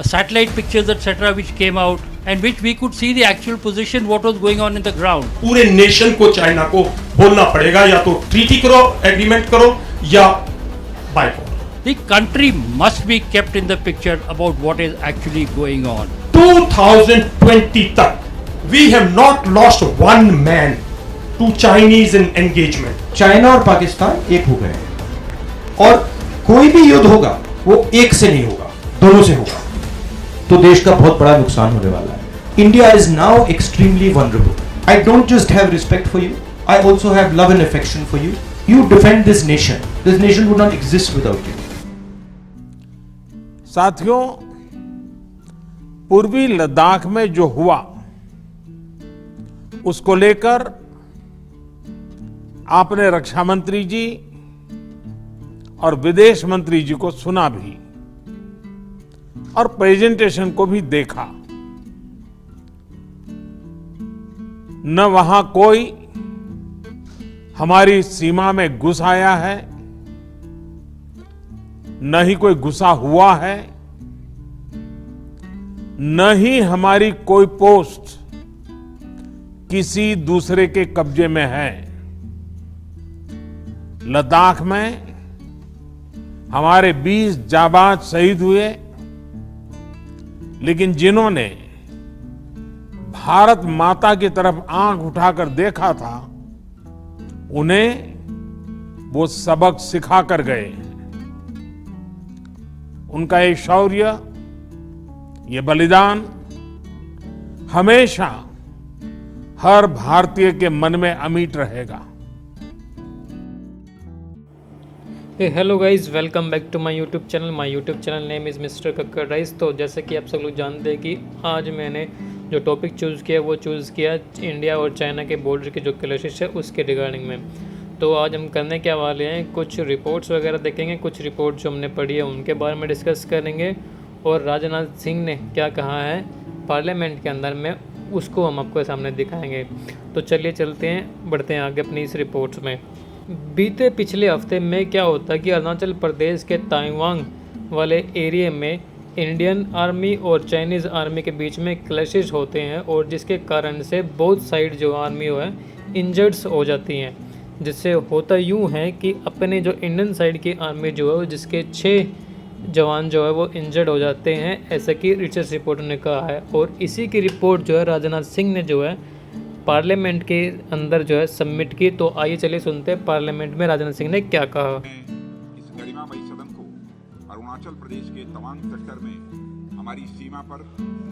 satellite pictures, etc., which came out, and which we could see the actual position, what was going on in the ground. पूरे nation को China को बोलना पड़ेगा, या तो treaty करो, एग्रीमेंट करो, या boycott. The country must be kept in the picture about what is actually going on. 2020 तक we have not lost one man to Chinese engagement. China और पाकिस्तान एक हो गए हैं और कोई भी युद्ध होगा वो एक से नहीं होगा, दोनों से होगा. तो देश का बहुत बड़ा नुकसान होने वाला है. India is now extremely vulnerable. I don't just have respect for you, I also have love and affection for you. You defend this nation. This nation would not exist without you. साथियों, पूर्वी लद्दाख में जो हुआ उसको लेकर आपने रक्षा मंत्री जी और विदेश मंत्री जी को सुना भी और प्रेजेंटेशन को भी देखा. न वहां कोई हमारी सीमा में घुस आया है, न ही कोई घुसा हुआ है, न ही हमारी कोई पोस्ट किसी दूसरे के कब्जे में है. लद्दाख में हमारे 20 जाबाज शहीद हुए, लेकिन जिन्होंने भारत माता की तरफ आंख उठाकर देखा था, उन्हें वो सबक सिखा कर गए. उनका ये शौर्य, ये बलिदान हमेशा हर भारतीय के मन में अमिट रहेगा. Hello guys, welcome back to my YouTube channel. My YouTube channel name is mister Kakkar rice. तो जैसे कि आप सब लोग जानते हैं कि आज मैंने जो टॉपिक चूज़ किया वो चूज़ किया इंडिया और चाइना के बॉर्डर की जो क्लैशेस है उसके रिगार्डिंग में. तो आज हम करने क्या वाले हैं, कुछ रिपोर्ट्स वगैरह देखेंगे, कुछ रिपोर्ट जो हमने पढ़ी है उनके बारे में डिस्कस करेंगे, और राजनाथ सिंह ने क्या कहा है पार्लियामेंट के अंदर में उसको हम आपको सामने दिखाएंगे. तो चलिए चलते हैं, बढ़ते हैं आगे अपनी इस रिपोर्ट्स में. बीते पिछले हफ्ते में क्या होता है कि अरुणाचल प्रदेश के ताइवांग वाले एरिया में इंडियन आर्मी और चाइनीज़ आर्मी के बीच में क्लैशेस होते हैं, और जिसके कारण से बोथ साइड जो आर्मी है इंजर्ड्स हो जाती हैं. जिससे होता यूँ है कि अपने जो इंडियन साइड की आर्मी जो है जिसके 6 जवान जो है वो इंजर्ड हो जाते हैं, ऐसा कि रिसर्च रिपोर्ट ने कहा है. और इसी की रिपोर्ट जो है राजनाथ सिंह ने जो है पार्लियामेंट के अंदर जो है सबमिट की. तो आइए चलिए सुनते हैं पार्लियामेंट में राजनाथ सिंह ने क्या कहा. इस गरिमामयी सदन को अरुणाचल प्रदेश के तवांग सेक्टर में हमारी सीमा पर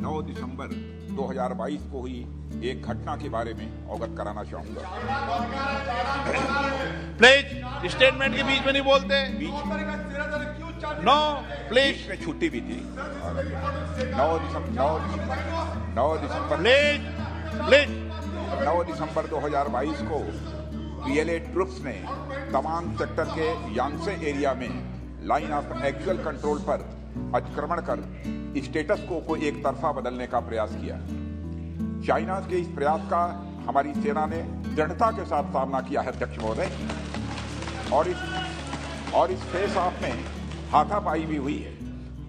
9 दिसंबर 2022 को हुई एक घटना के बारे में अवगत कराना चाहूंगा. प्लीज स्टेटमेंट के बीच में नहीं बोलते. नो प्लीज में छुट्टी भी थी. 9 दिसंबर प्लीज प्लीज 9 दिसंबर 2022 को पीएलए ट्रुप्स ने तवांग सेक्टर के यांसे एरिया में लाइन ऑफ एक्चुअल कंट्रोल पर अतिक्रमण कर स्टेटस को एक तरफा बदलने का प्रयास किया. चाइना के इस प्रयास का हमारी सेना ने दृढ़ता के साथ सामना किया है अध्यक्ष महोदय, और इस फेस ऑफ में हाथापाई भी हुई है.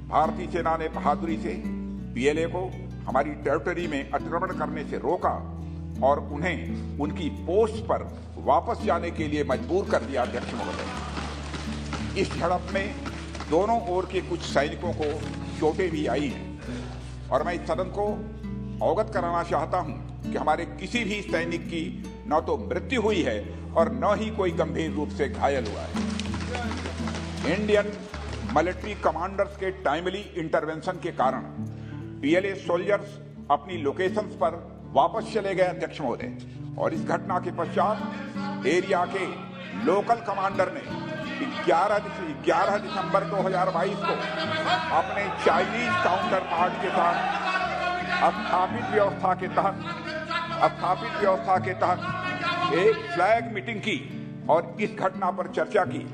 भारतीय सेना ने बहादुरी से पीएलए को हमारी टेरिटरी में अतिक्रमण करने से रोका और उन्हें उनकी पोस्ट पर वापस जाने के लिए मजबूर कर दिया अध्यक्ष महोदय. इस झड़प में दोनों ओर के कुछ सैनिकों को चोटें भी आई हैं, और मैं इस सदन को अवगत कराना चाहता हूं कि हमारे किसी भी सैनिक की न तो मृत्यु हुई है और न ही कोई गंभीर रूप से घायल हुआ है. इंडियन मिलिट्री कमांडर्स के टाइमली इंटरवेंशन के कारण पीएलए सोल्जर्स अपनी लोकेशंस पर वापस चले गए अध्यक्ष महोदय, और इस घटना के पश्चात एरिया के लोकल कमांडर ने 11 दिसंबर 2022 को अपने चाइनीज काउंटर पार्ट के साथ स्थापित व्यवस्था के तहत एक फ्लैग मीटिंग की और इस घटना पर चर्चा की.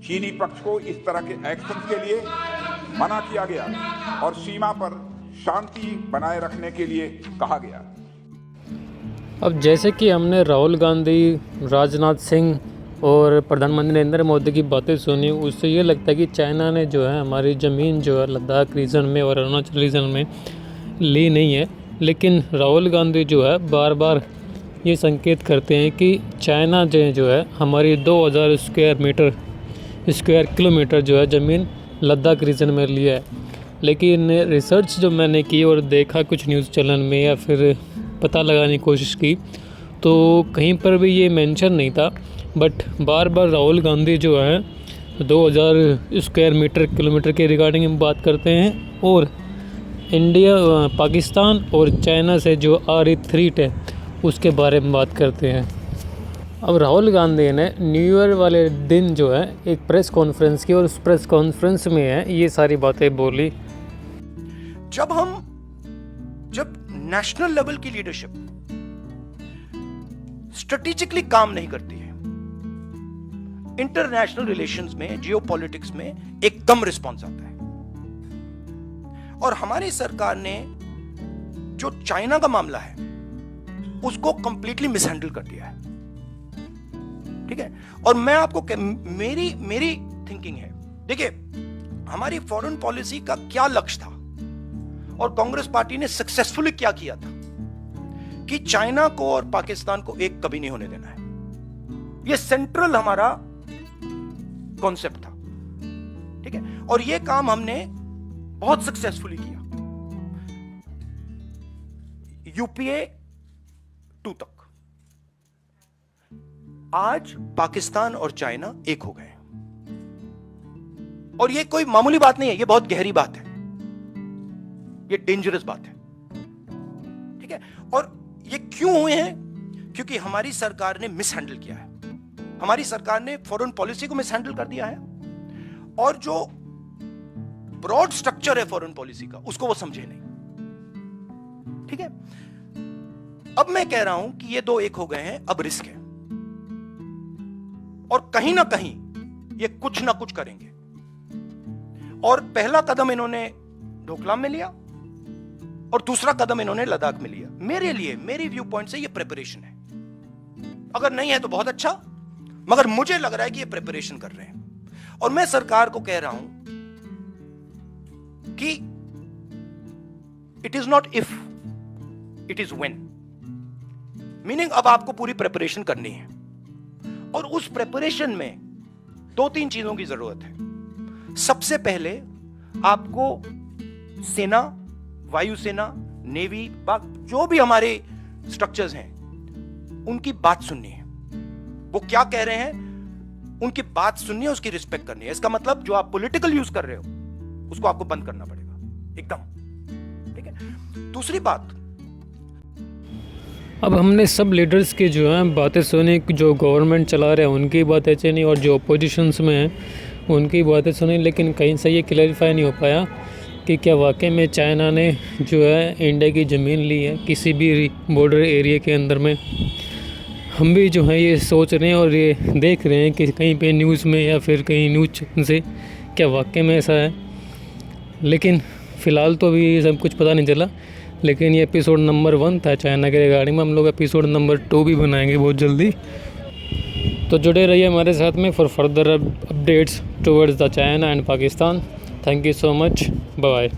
चीनी पक्ष को इस तरह के एक्शन के लिए मना किया गया और सीमा पर शांति बनाए रखने के लिए कहा गया. अब जैसे कि हमने राहुल गांधी, राजनाथ सिंह और प्रधानमंत्री नरेंद्र मोदी की बातें सुनी, उससे ये लगता है कि चाइना ने जो है हमारी ज़मीन जो है लद्दाख रीजन में और अरुणाचल रीजन में ली नहीं है। लेकिन राहुल गांधी जो है बार बार ये संकेत करते हैं कि चाइना जो है हमारी 2000 स्क्वायर किलोमीटर जो है ज़मीन लद्दाख रीजन में लिया है। लेकिन रिसर्च जो मैंने की और देखा कुछ न्यूज़ चैनल में या फिर पता लगाने की कोशिश की, तो कहीं पर भी ये मेंशन नहीं था। बट बार बार राहुल गांधी जो है 2000 स्क्वायर किलोमीटर के रिगार्डिंग में बात करते हैं और इंडिया, पाकिस्तान और चाइना से जो आ रही थ्रेट है उसके बारे में बात करते हैं। अब राहुल गांधी ने न्यू ईयर वाले दिन जो है एक प्रेस कॉन्फ्रेंस की और उस प्रेस कॉन्फ्रेंस में है ये सारी बातें बोली। जब नेशनल लेवल की लीडरशिप स्ट्रेटेजिकली काम नहीं करती है, इंटरनेशनल रिलेशंस में, जियोपॉलिटिक्स में एकदम रिस्पॉन्स आता है। और हमारी सरकार ने जो चाइना का मामला है उसको कंप्लीटली मिसहैंडल कर दिया है, ठीक है। और मैं आपको मेरी थिंकिंग है, देखिए हमारी फॉरेन पॉलिसी का क्या लक्ष्य था और कांग्रेस पार्टी ने सक्सेसफुली क्या किया था कि चाइना को और पाकिस्तान को एक कभी नहीं होने देना है। यह सेंट्रल हमारा कॉन्सेप्ट था, ठीक है। और यह काम हमने बहुत सक्सेसफुली किया। यूपीए 2 तक आज पाकिस्तान और चाइना एक हो गए और यह कोई मामूली बात नहीं है, यह बहुत गहरी बात है, यह डेंजरस बात है, ठीक है। और ये क्यों हुए हैं? क्योंकि हमारी सरकार ने मिसहैंडल किया है, हमारी सरकार ने फॉरेन पॉलिसी को मिसहैंडल कर दिया है और जो ब्रॉड स्ट्रक्चर है फॉरेन पॉलिसी का उसको वो समझे नहीं, ठीक है। अब मैं कह रहा हूं कि ये दो एक हो गए हैं, अब रिस्क है और कहीं ना कहीं ये कुछ ना कुछ करेंगे। और पहला कदम इन्होंने डोकलाम में लिया और दूसरा कदम इन्होंने लद्दाख में लिया। मेरे लिए, मेरी व्यू पॉइंट से ये प्रिपरेशन है। अगर नहीं है तो बहुत अच्छा, मगर मुझे लग रहा है कि ये प्रिपरेशन कर रहे हैं। और मैं सरकार को कह रहा हूं कि it is not if, it is when. Meaning अब आपको पूरी प्रिपरेशन करनी है और उस प्रिपरेशन में 2-3 चीजों की जरूरत है। सबसे पहले आपको सेना, वायुसेना, नेवी, जो भी हमारे स्ट्रक्चर्स हैं उनकी बात सुननी है। वो क्या कह रहे हैं उनकी बात सुननी है, उसकी रिस्पेक्ट करनी है। इसका मतलब जो आप पॉलिटिकल यूज कर रहे हो उसको आपको बंद करना पड़ेगा एकदम, ठीक है। दूसरी बात, अब हमने सब लीडर्स की जो है बातें सुनी, जो गवर्नमेंट चला रहे हैं उनकी बातें सुनी और जो अपोजिशंस में हैं उनकी बातें सुनी, लेकिन कहीं से ये क्लैरिफाई नहीं हो पाया कि क्या वाकई में चाइना ने जो है इंडिया की ज़मीन ली है किसी भी बॉर्डर एरिया के अंदर में। हम भी जो है ये सोच रहे हैं और ये देख रहे हैं कि कहीं पे न्यूज़ में या फिर कहीं न्यूज़ से क्या वाकई में ऐसा है, लेकिन फ़िलहाल तो अभी सब कुछ पता नहीं चला। लेकिन ये एपिसोड नंबर 1 था चाइना के रिगार्डिंग में, हम लोग एपिसोड नंबर 2 भी बनाएंगे बहुत जल्दी। तो जुड़े रहिए हमारे साथ में for further updates towards the China and Pakistan. Thank you so much, bye bye.